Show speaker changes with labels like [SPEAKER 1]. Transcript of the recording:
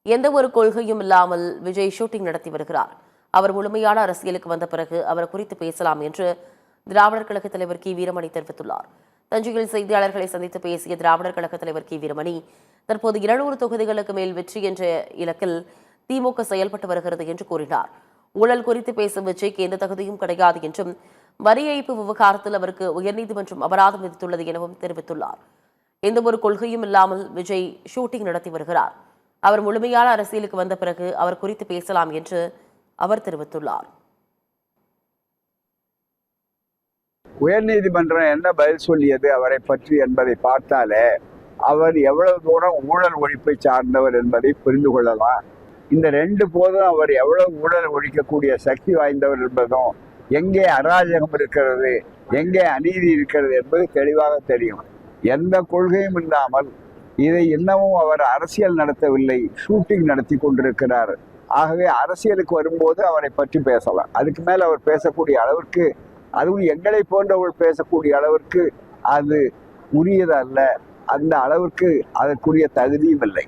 [SPEAKER 1] எந்த ஒரு கொள்கையும் இல்லாமல் விஜய் ஷூட்டிங் நடத்தி வருகிறார். அவர் முழுமையான அரசியலுக்கு வந்த பிறகு அவர் குறித்து பேசலாம் என்று திராவிடர் கழக தலைவர் கி வீரமணி தெரிவித்துள்ளார். தஞ்சையில் செய்தியாளர்களை சந்தித்து பேசிய திராவிடர் கழக தலைவர் கி வீரமணி, தற்போது 200 தொகுதிகளுக்கு மேல் வெற்றி என்ற இலக்கில் திமுக செயல்பட்டு வருகிறது என்று கூறினார். ஊழல் குறித்து பேசும் விஜய்க்கு எந்த தகுதியும் கிடையாது என்றும், வரி ஏய்ப்பு விவகாரத்தில் அவருக்கு உயர்நீதிமன்றம் அபராதம் விதித்துள்ளது எனவும் தெரிவித்துள்ளார். எந்த ஒரு கொள்கையும் இல்லாமல் விஜய் ஷூட்டிங் நடத்தி வருகிறார். அவர் முழுமையான அரசியலுக்கு வந்த பிறகு அவர் குறித்து பேசலாம் என்று அவர் தெரிவித்துள்ளார்.
[SPEAKER 2] உயர்நீதிமன்றம் என்ன பதில் சொல்லியது அவரை பற்றி என்பதை பார்த்தாலே அவர் எவ்வளவு தூரம் ஊழல் ஒழிப்பை சார்ந்தவர் என்பதை புரிந்து கொள்ளலாம். இந்த 2 போதும் அவர் எவ்வளவு ஊழல் ஒழிக்கக்கூடிய சக்தி வாய்ந்தவர் என்பதும், எங்கே அராஜகம் இருக்கிறது, எங்கே அநீதி இருக்கிறது என்பது தெளிவாக தெரியும். எந்த கொள்கையும் இல்லாமல் இதை இன்னமும் அவர் அரசியல் நடத்தவில்லை, ஷூட்டிங் நடத்தி கொண்டிருக்கிறார். ஆகவே அரசியலுக்கு வரும்போது அவரை பற்றி பேசலாம். அதுக்கு மேல் அவர் பேசக்கூடிய அளவிற்கு, அதுவும் எங்களை போன்றவர்கள் பேசக்கூடிய அளவிற்கு அது உரியதல்ல. அந்த அளவிற்கு அதற்குரிய தகுதியும் இல்லை.